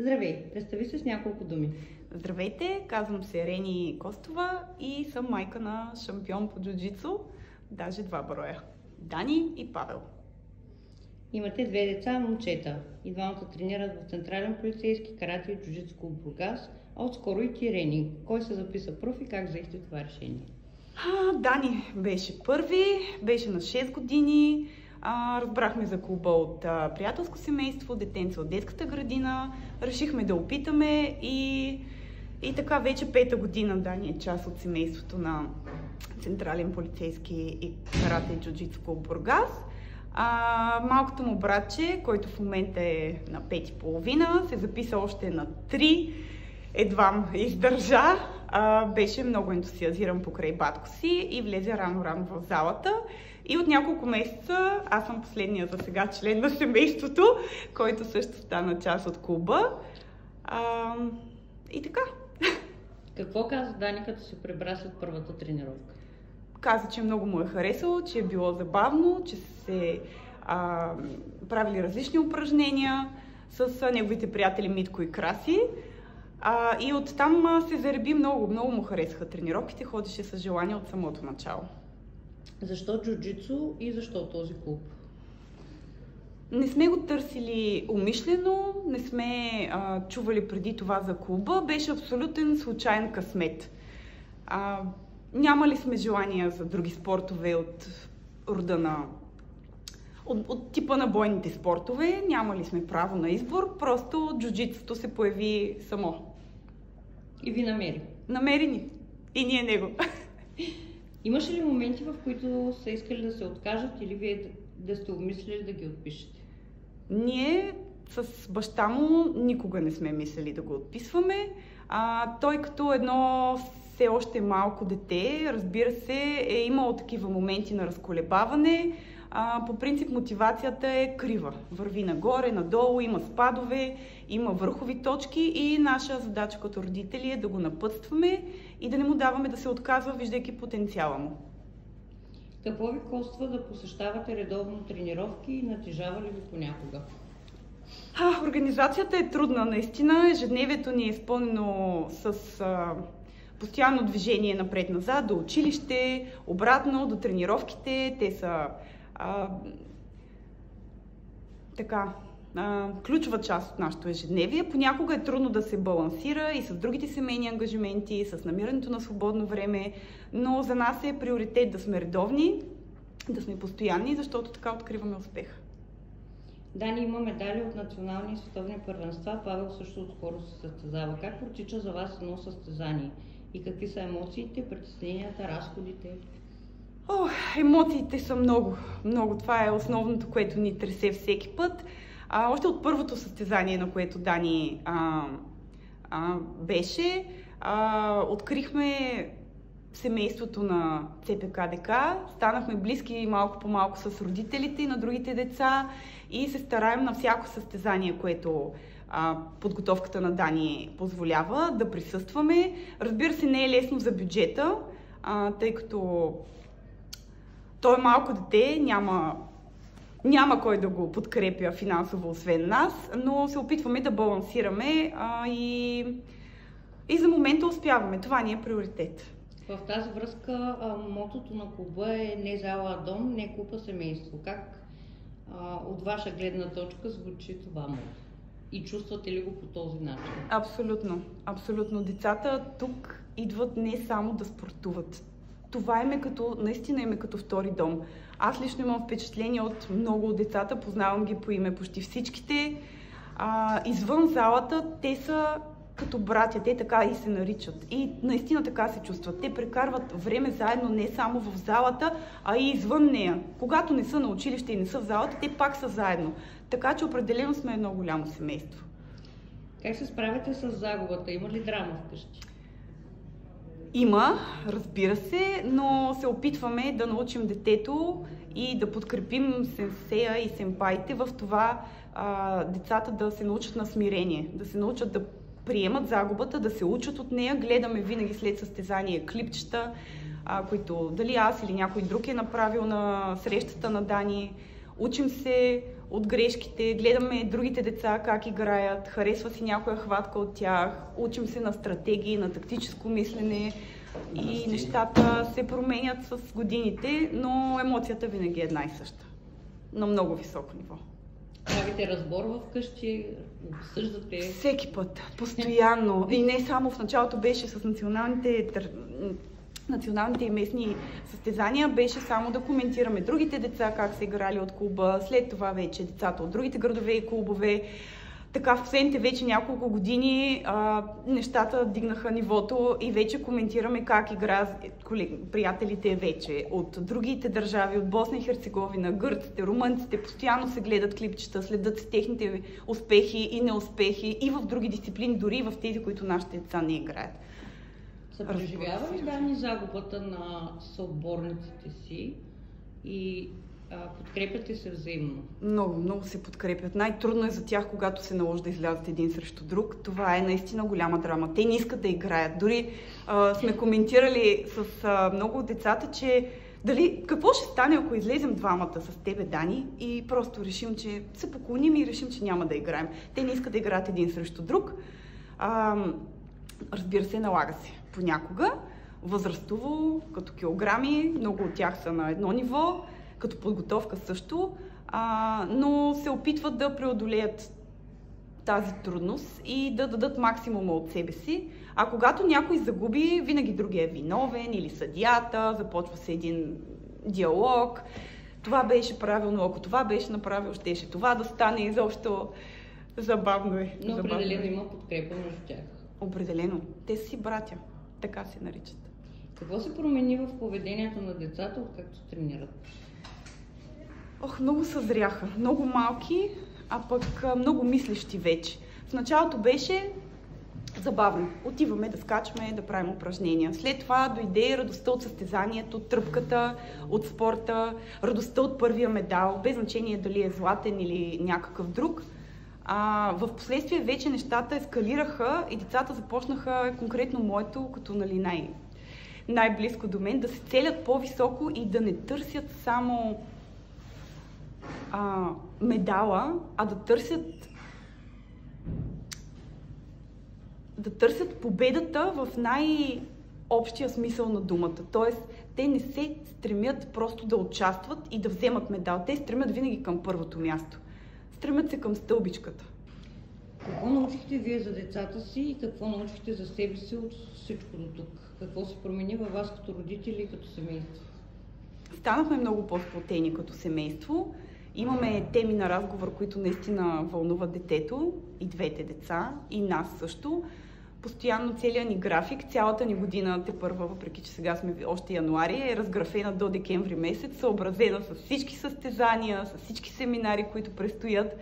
Здравей! Представи се с няколко думи. Здравейте, казвам се Рени Костова и съм майка на шампион по джуджицу, даже 2 броя. Дани и Павел. Имате 2 деца, момчета. И двамата тренират в Централен полицейски карате и джуджицу клуб Бургас, а отскоро и ти, Рени. Кой се записа пръв и как взехте това решение? Дани беше първи, беше на 6 години. Разбрахме за клуба от приятелско семейство, детенца от детската градина. Решихме да опитаме и така вече 5-та година Дани е част от семейството на Централен полицейски и карате и джуджицу клуб Бургас. Малкото му братче, който в момента е на 5,5, се записа още на 3, едвам издържа. Беше много ентусиазиран покрай батко си и влезе рано в залата. И от няколко месеца аз съм последния за сега член на семейството, който също стана част от клуба. И така. Какво каза Дани, като се прибра след първата тренировка? Каза, че много му е харесало, че е било забавно, че се правили различни упражнения с неговите приятели Митко и Краси. И оттам се зареби много му харесаха тренировките, ходеше с желание от самото начало. Защо джуджицу и защо този клуб? Не сме го търсили умишлено, не сме чували преди това за клуба, беше абсолютен случайен късмет. Нямали сме желания за други спортове от рода от типа на бойните спортове, нямали сме право на избор, просто джуджицуто се появи само. И ви намери? Намери ни. И ние него. Имаше ли моменти, в които са искали да се откажат или вие да сте обмислили да ги отпишете? Ние с баща му никога не сме мислили да го отписваме. Той като едно все още малко дете, разбира се, е имал такива моменти на разколебаване. По принцип мотивацията е крива. Върви нагоре, надолу, има спадове, има върхови точки и наша задача като родители е да го напътстваме и да не му даваме да се отказва, виждайки потенциала му. Какво ви коства да посещавате редовно тренировки и натежава ли ви понякога? Организацията е трудна, наистина. Ежедневието ни е изпълнено с постоянно движение напред-назад, до училище, обратно, до тренировките. Те са ключова част от нашето ежедневие. Понякога е трудно да се балансира и с другите семейни ангажименти, с намирането на свободно време, но за нас е приоритет да сме редовни, да сме постоянни, защото така откриваме успеха. Дани има медали от национални и световни първенства, Павел също отскоро се състезава. Как протича за вас едно състезание? И какви са емоциите, притесненията, разходите? Емоциите са много. Това е основното, което ни тресе всеки път. Още от първото състезание, на което Дани беше, открихме семейството на ЦПК-ДК, станахме близки малко по малко с родителите и на другите деца и се стараем на всяко състезание, което подготовката на Дани позволява да присъстваме. Разбира се, не е лесно за бюджета, тъй като той е малко дете, няма кой да го подкрепя финансово, освен нас, но се опитваме да балансираме и за момента успяваме. Това ни е приоритет. В тази връзка мотото на клуба е не зала, а дом, не клуб, а семейство. Как от ваша гледна точка звучи това мото? И чувствате ли го по този начин? Абсолютно. Децата тук идват не само да спортуват. Това наистина им е като втори дом. Аз лично имам впечатление от много от децата, познавам ги по име почти всичките. Извън залата те са като братя, те така и се наричат. И наистина така се чувстват. Те прекарват време заедно не само в залата, а и извън нея. Когато не са на училище и не са в залата, те пак са заедно. Така че определено сме едно голямо семейство. Как се справяте с загубата? Има ли драма вкъщи? Има, разбира се, но се опитваме да научим детето и да подкрепим сенсея и сенпаите в това децата да се научат на смирение, да се научат да приемат загубата, да се учат от нея. Гледаме винаги след състезание клипчета, които дали аз или някой друг е направил на срещата на Дани. Учим се от грешките, гледаме другите деца как играят, харесва си някоя хватка от тях, учим се на стратегии, на тактическо мислене и нещата се променят с годините, но емоцията винаги е една и съща, на много високо ниво. Правите разбор вкъщи, обсъждате? Всеки път, постоянно. И не само в началото беше с националните и местни състезания, беше само да коментираме другите деца, как са играли от клуба, след това вече децата от другите градове и клубове. Така в последните вече няколко години нещата дигнаха нивото и вече коментираме как играят приятелите вече от другите държави, от Босна и Херцеговина, гърците, румънците, постоянно се гледат клипчета, следят с техните успехи и неуспехи и в други дисциплини, дори и в тези, които нашите деца не играят. Съпреживява ли Дани загубата на съотборниците си и подкрепяте се взаимно? Много, много се подкрепят. Най-трудно е за тях, когато се наложи да излязат един срещу друг. Това е наистина голяма драма. Те не искат да играят. Дори сме коментирали с много от децата, че какво ще стане, ако излезем двамата с тебе, Дани, и просто решим, че се поклоним и решим, че няма да играем. Те не искат да играят един срещу друг. Разбира се, налага се понякога. Възрастово, като килограми, много от тях са на едно ниво, като подготовка също, но се опитват да преодолеят тази трудност и да дадат максимума от себе си. А когато някой загуби, винаги другия е виновен или съдията, започва се един диалог. Това беше правилно, ако това беше направил, щеше това да стане изобщо. Забавно е. Но определено има подкрепа между тях. Определено. Те са си братя. Така се наричат. Какво се промени в поведението на децата, откакто тренират? Много съзряха. Много малки, а пък много мислещи вече. В началото беше забавно. Отиваме да скачаме, да правим упражнения. След това дойде радостта от състезанието, тръпката от спорта, радостта от първия медал, без значение дали е златен или някакъв друг. В последствие вече нещата ескалираха и децата започнаха, конкретно моето, като най-близко до мен, да се целят по-високо и да не търсят само медала, а да търсят победата в най-общия смисъл на думата. Тоест, те не се стремят просто да участват и да вземат медал. Те стремят винаги към първото място. Стремят се към стълбичката. Какво научихте вие за децата си и какво научихте за себе си от всичко до тук? Какво се промени във вас като родители и като семейство? Станахме много по-сплотени като семейство. Имаме теми на разговор, които наистина вълнуват детето и двете деца, и нас също. Постоянно целият ни график, цялата ни година тепърва, въпреки че сега сме още януари, е разграфена до декември месец, съобразена с всички състезания, с всички семинари, които предстоят.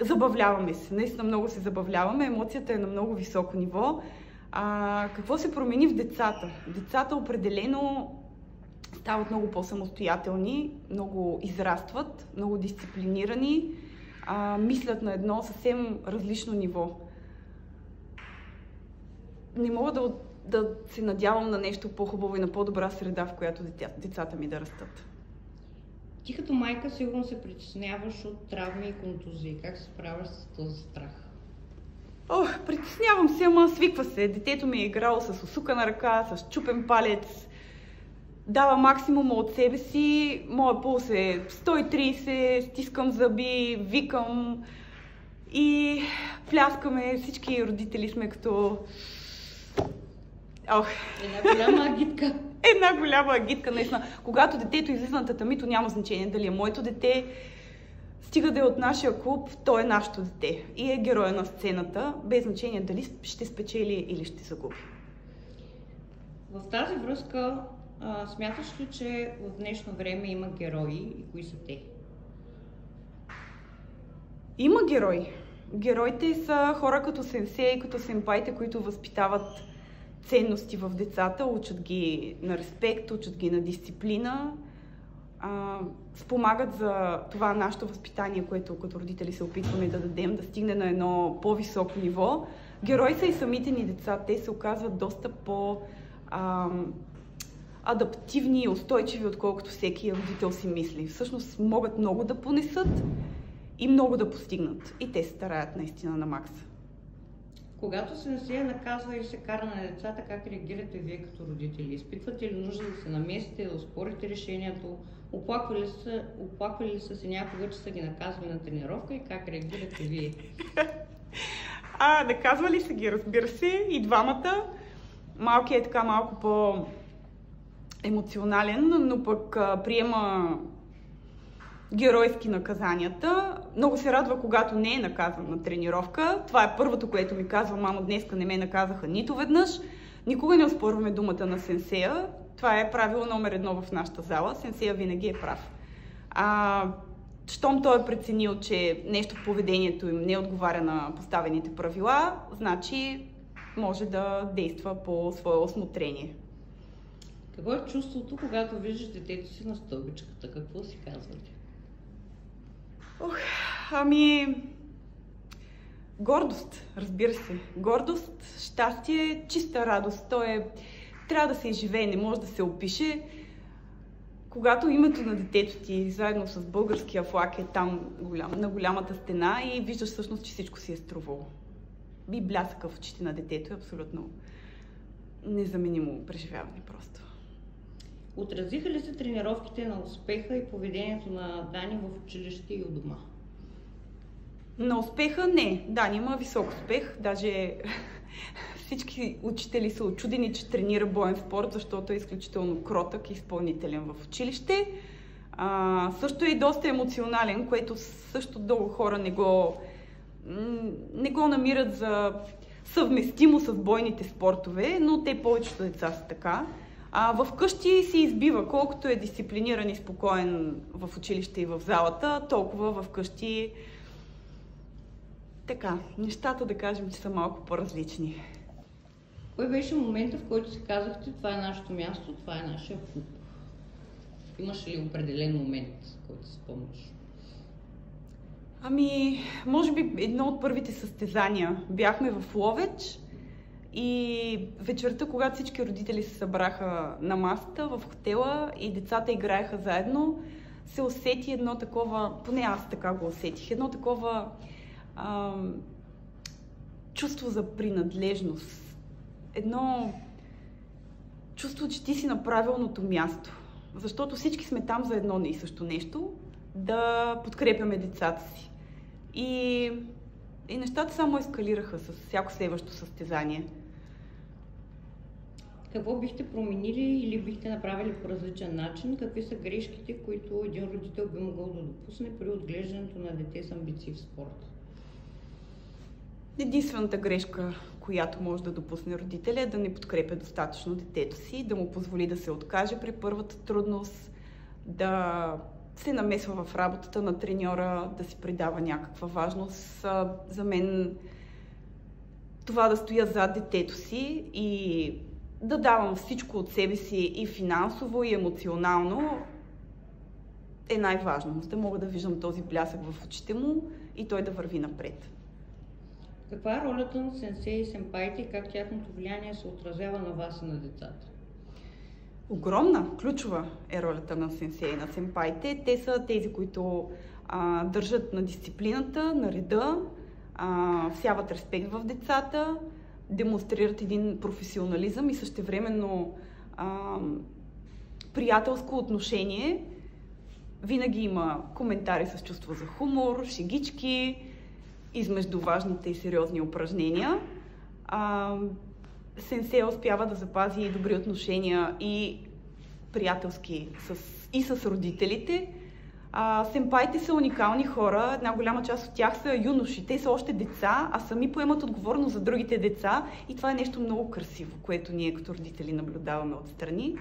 Забавляваме се, наистина много се забавляваме, емоцията е на много високо ниво. Какво се промени в децата? Децата определено стават много по-самостоятелни, много израстват, много дисциплинирани, мислят на едно съвсем различно ниво. Не мога да се надявам на нещо по-хубаво и на по-добра среда, в която децата ми да растат. Ти като майка сигурно се притесняваш от травми и контузии. Как се справяш с този страх? Притеснявам се, ама свиква се. Детето ми е играло с усукана ръка, с чупен палец. Дава максимума от себе си. Моя пулс е 130, стискам зъби, викам и пляскаме. Всички родители сме като... Една голяма агитка. Една голяма агитка, наистина. Когато детето излиза на татамито, няма значение дали е моето дете. Стига да е от нашия клуб, то е нашето дете. И е героя на сцената, без значение дали ще спечели или ще загуби. В тази връзка, смяташ ли, че в днешно време има герои и кои са те? Има герои. Героите са хора като сенсей, като сенпайте, които възпитават ценности в децата, учат ги на респект, учат ги на дисциплина, спомагат за това нашето възпитание, което като родители се опитваме да дадем, да стигне на едно по-високо ниво. Герои са и самите ни деца. Те се оказват доста адаптивни и устойчиви, отколкото всеки родител си мисли. Всъщност могат много да понесат и много да постигнат. И те се стараят наистина на макс. Когато сенсея наказва или се кара на децата, как реагирате вие като родители? Изпитвате ли нужда да се намесите, да оспорите решението? Оплаквали ли са се някога, че са ги наказвали на тренировка и как реагирате вие? Наказвали са ги, разбира се, и двамата. Малкият е така малко по-емоционален, но пък приема геройски наказанията. Много се радва, когато не е наказан на тренировка. Това е първото, което ми казва: мамо, днеска не ме наказаха нито веднъж. Никога не оспорваме думата на сенсея. Това е правило номер 1 в нашата зала. Сенсея винаги е прав. Щом той е преценил, че нещо в поведението им не отговаря на поставените правила, значи може да действа по свое усмотрение. Какво е чувството, когато виждаш детето си на стълбичката? Какво си казвате? Гордост, разбира се. Гордост, щастие, чиста радост. Трябва да се изживее, не може да се опише. Когато името на детето ти, заедно с българския флаг, е там на голямата стена и виждаш всъщност, че всичко си е струвало. И блясъка в очите на детето е абсолютно незаменимо преживяване просто. Отразиха ли се тренировките на успеха и поведението на Дани в училище и у дома? На успеха не. Дани има висок успех. Даже всички учители са учудени, че тренира боен спорт, защото е изключително кротък и изпълнителен в училище. Също е и доста емоционален, което също много хора не го намират за съвместимо с бойните спортове, но те повечето деца са така. Вкъщи си избива. Колкото е дисциплиниран и спокоен в училище и в залата, толкова вкъщи така, нещата, да кажем, че са малко по-различни. Кой беше момента, в който си казахте: това е нашето място, това е нашия клуб? Имаш ли определен момент, който си спомняш? Може би едно от първите състезания. Бяхме в Ловеч и вечерта, когато всички родители се събраха на масата в хотела и децата играеха заедно, се усети едно такова, поне аз така го усетих, едно такова чувство за принадлежност. Едно чувство, че ти си на правилното място. Защото всички сме там за едно и също нещо, да подкрепяме децата си. И нещата само ескалираха с всяко следващо състезание. Какво бихте променили или бихте направили по различен начин? Какви са грешките, които един родител би могъл да допусне при отглеждането на дете с амбиции в спорта? Единствената грешка, която може да допусне родителя, е да не подкрепя достатъчно детето си, да му позволи да се откаже при първата трудност, да се намесва в работата на треньора, да си придава някаква важност. За мен това да стоя зад детето си и да давам всичко от себе си и финансово, и емоционално е най-важно. За да мога да виждам този блясък в очите му и той да върви напред. Каква е ролята на сенсеи и сенпаите и как тяхното влияние се отразява на вас и на децата? Огромна, ключова е ролята на сенсеи и на сенпаите. Те са тези, които държат на дисциплината, на реда, всяват респект в децата, демонстрират един професионализъм и същевременно приятелско отношение. Винаги има коментари с чувство за хумор, шегички, измежду важните и сериозни упражнения. Сенсея успява да запази и добри отношения и приятелски и с родителите. Сенпаите са уникални хора, една голяма част от тях са юноши, те са още деца, а сами поемат отговорност за другите деца и това е нещо много красиво, което ние като родители наблюдаваме отстрани.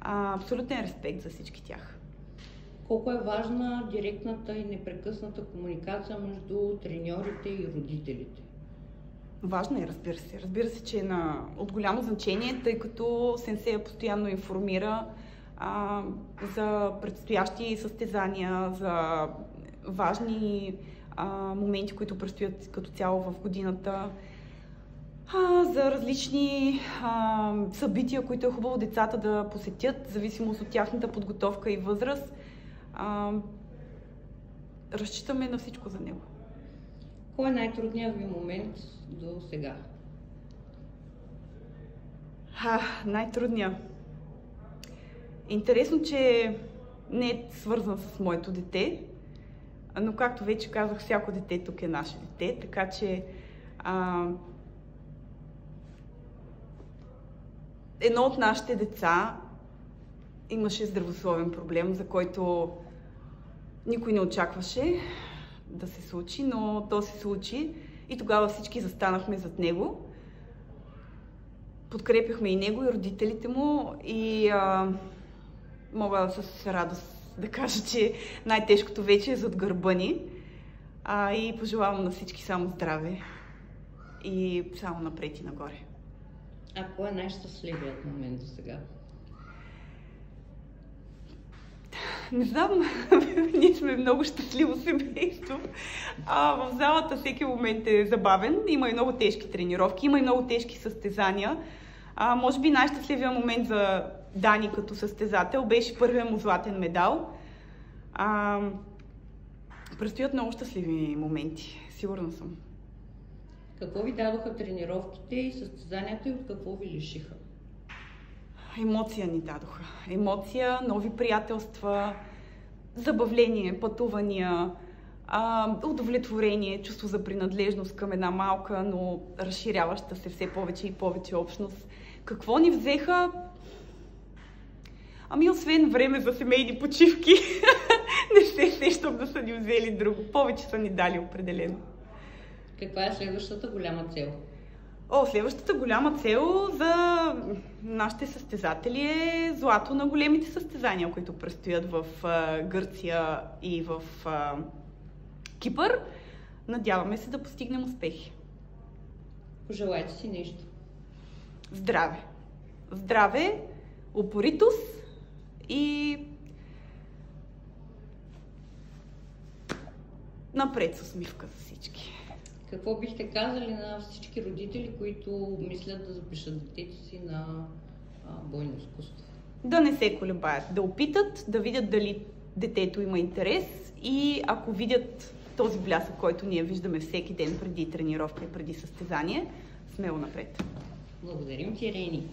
Абсолютен респект за всички тях. Колко е важна директната и непрекъсната комуникация между треньорите и родителите? Важно е, разбира се. Разбира се, че е от голямо значение, тъй като сенсея постоянно информира за предстоящи състезания, за важни моменти, които предстоят като цяло в годината. за различни събития, които е хубаво децата да посетят, в зависимост от тяхната подготовка и възраст. Разчитаме на всичко за него. Кой е най-трудният ви момент до сега? Най-трудният. Интересно, че не е свързан с моето дете, но както вече казах, всяко дете тук е наше дете, така че едно от нашите деца имаше здравословен проблем, за който никой не очакваше да се случи, но то се случи и тогава всички застанахме зад него. Подкрепяхме и него, и родителите му и мога с радост да кажа, че най-тежкото вече е зад гърба ни. И пожелавам на всички само здраве и само напред и нагоре. А кой е най-щастливият момент до сега? Не знам, ние сме много щастливо семейство. В залата всеки момент е забавен, има и много тежки тренировки, има и много тежки състезания. Може би най-щастливият момент за Дани като състезател беше първият му златен медал. Предстоят много щастливи моменти, сигурна съм. Какво ви дадоха тренировките и състезанията и от какво ви лишиха? Емоция ни дадоха. Емоция, нови приятелства, забавление, пътувания, удовлетворение, чувство за принадлежност към една малка, но разширяваща се все повече и повече общност. Какво ни взеха? Освен време за семейни почивки, не се сещам да са ни взели друго. Повече са ни дали определено. Каква е следващата голяма цел? Следващата голяма цел за нашите състезатели е злато на големите състезания, които предстоят в Гърция и в Кипър. Надяваме се да постигнем успехи. Пожелайте си нещо. Здраве! Здраве, упоритост и напред с усмивка за всички. Какво бихте казали на всички родители, които мислят да запишат детето си на бойно изкуство? Да не се колебаят, да опитат, да видят дали детето има интерес и ако видят този блясък, който ние виждаме всеки ден преди тренировка и преди състезание, смело напред. Благодарим ти, Рени.